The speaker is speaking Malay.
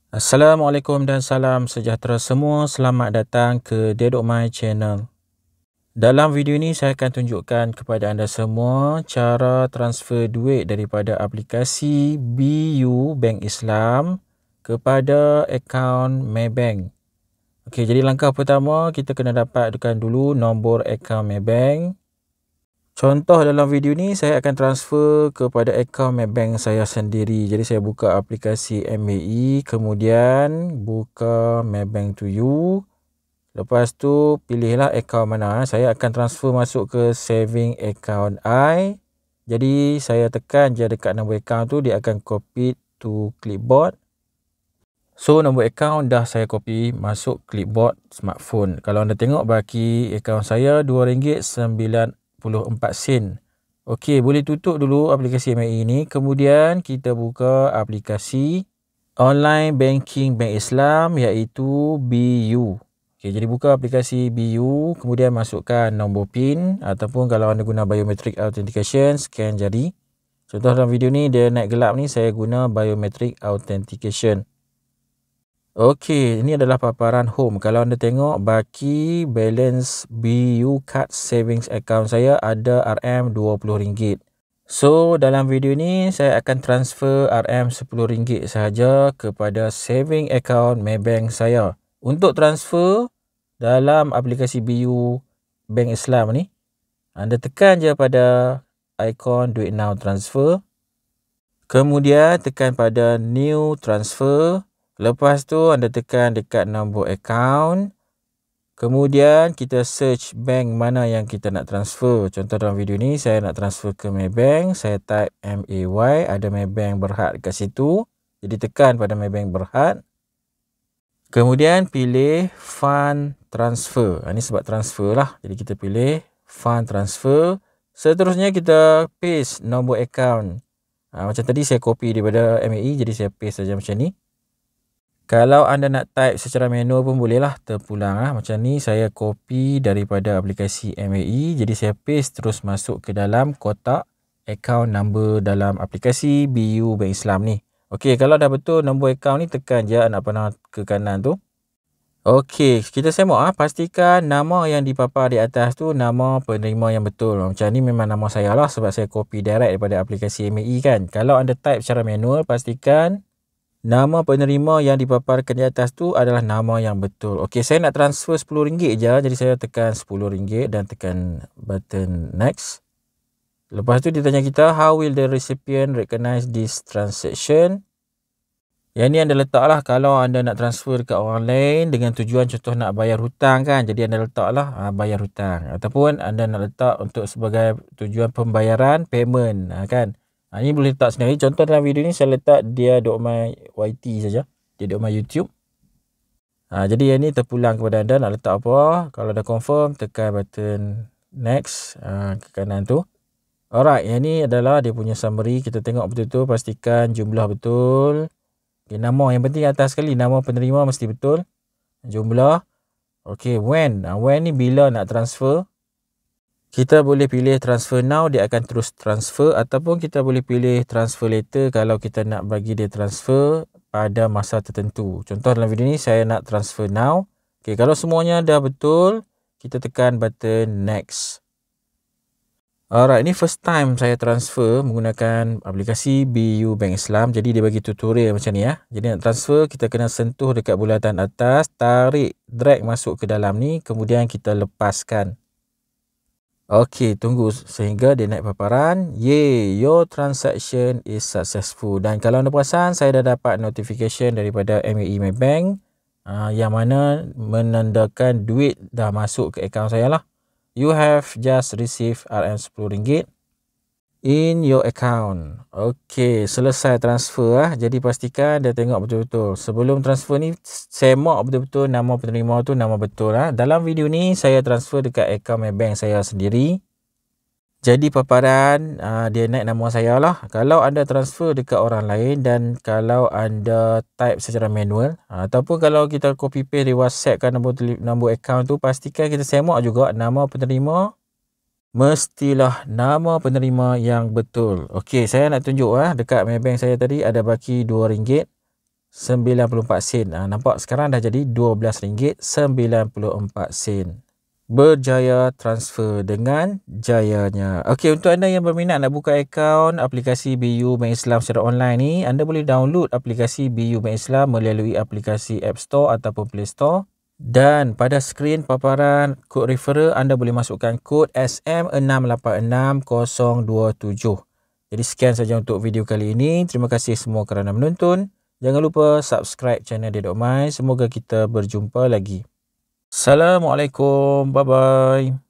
Assalamualaikum dan salam sejahtera semua. Selamat datang ke Dedok My Channel. Dalam video ini saya akan tunjukkan kepada anda semua cara transfer duit daripada aplikasi BU Bank Islam kepada akaun Maybank. Okey, jadi langkah pertama kita kena dapatkan dulu nombor akaun Maybank. Contoh dalam video ni saya akan transfer kepada akaun Maybank saya sendiri. Jadi saya buka aplikasi MAE, kemudian buka Maybank to you. Lepas tu pilihlah akaun mana. Saya akan transfer masuk ke saving account I. Jadi saya tekan je dekat nombor akaun tu, dia akan copy to clipboard. So nombor akaun dah saya copy masuk clipboard smartphone. Kalau anda tengok baki akaun saya RM2.94. Okey, boleh tutup dulu aplikasi MAE ini. Kemudian kita buka aplikasi online banking Bank Islam iaitu BU. Okey, jadi buka aplikasi BU, kemudian masukkan nombor PIN ataupun kalau anda guna biometric authentication, scan jari. Contoh dalam video ni dia naik gelap ni, saya guna biometric authentication. Okey, ini adalah paparan home. Kalau anda tengok baki balance BU card savings account saya ada RM20. So dalam video ni saya akan transfer RM10 sahaja kepada saving account Maybank saya. Untuk transfer dalam aplikasi BU Bank Islam ni, anda tekan je pada ikon duit now transfer. Kemudian tekan pada new transfer. Lepas tu anda tekan dekat nombor akaun. Kemudian kita search bank mana yang kita nak transfer. Contoh dalam video ni saya nak transfer ke Maybank. Saya type MAY, ada Maybank Berhad kat situ. Jadi tekan pada Maybank Berhad. Kemudian pilih fund transfer. Ini sebab transfer lah. Jadi kita pilih fund transfer. Seterusnya kita paste nombor akaun. Macam tadi saya copy daripada MAE, jadi saya paste saja macam ni. Kalau anda nak type secara manual pun bolehlah, terpulang. Macam ni saya copy daripada aplikasi MAE. Jadi saya paste terus masuk ke dalam kotak account number dalam aplikasi BU Bank Islam ni. Okey, kalau dah betul nombor account ni, tekan je anak panah ke kanan tu. Okey, kita semak. Pastikan nama yang dipapar di atas tu nama penerima yang betul. Macam ni memang nama saya lah sebab saya copy direct daripada aplikasi MAE kan. Kalau anda type secara manual, pastikan nama penerima yang dipaparkan di atas tu adalah nama yang betul. Okey, saya nak transfer RM10 je. Jadi saya tekan RM10 dan tekan button next. Lepas tu dia tanya kita, how will the recipient recognize this transaction? Yang ni anda letak lah kalau anda nak transfer dekat orang lain dengan tujuan contoh nak bayar hutang kan. Jadi anda letak lah bayar hutang. Ataupun anda nak letak untuk sebagai tujuan pembayaran, payment kan. Ini boleh letak sendiri. Contoh dalam video ni saya letak dia Dedok My YT saja. Dia Dedok My YouTube. Jadi yang ni terpulang kepada anda nak letak apa. Kalau dah confirm, tekan button next ke kanan tu. Alright, yang ni adalah dia punya summary. Kita tengok betul-betul, pastikan jumlah betul. Okay, nama yang penting atas sekali, nama penerima mesti betul. Jumlah. Okay, when. When ni bila nak transfer. Kita boleh pilih transfer now, dia akan terus transfer. Ataupun kita boleh pilih transfer later kalau kita nak bagi dia transfer pada masa tertentu. Contoh dalam video ni saya nak transfer now. Okay, kalau semuanya dah betul, kita tekan button next. Alright, ini first time saya transfer menggunakan aplikasi BU Bank Islam. Jadi dia bagi tutorial macam ni ya. Jadi nak transfer, kita kena sentuh dekat bulatan atas, tarik, drag masuk ke dalam ni, kemudian kita lepaskan. Okey, tunggu sehingga dia naik paparan. Yay, your transaction is successful. Dan kalau anda perasan, saya dah dapat notification daripada MAE Maybank yang mana menandakan duit dah masuk ke akaun saya lah. You have just received RM10 in your account. Okey, selesai transfer lah. Jadi pastikan dia tengok betul-betul. Sebelum transfer ni, semak betul-betul nama penerima tu nama betul lah. Dalam video ni saya transfer dekat akaun Maybank saya sendiri. Jadi paparan dia naik nama saya lah. Kalau anda transfer dekat orang lain dan kalau anda type secara manual ataupun kalau kita copy paste di WhatsApp kan nombor akaun tu, pastikan kita semak juga nama penerima. Mestilah nama penerima yang betul. Okey, saya nak tunjuk dekat Maybank saya tadi ada baki RM2. sen. Nampak sekarang dah jadi RM12.94. Berjaya transfer dengan jayanya. Okey, untuk anda yang berminat nak buka akaun aplikasi BU Bank Islam secara online ni, anda boleh download aplikasi BU Bank Islam melalui aplikasi App Store ataupun Play Store. Dan pada skrin paparan kod referral, anda boleh masukkan kod SM686027. Jadi sekian saja untuk video kali ini. Terima kasih semua kerana menonton. Jangan lupa subscribe channel Dedok Mai. Semoga kita berjumpa lagi. Assalamualaikum. Bye-bye.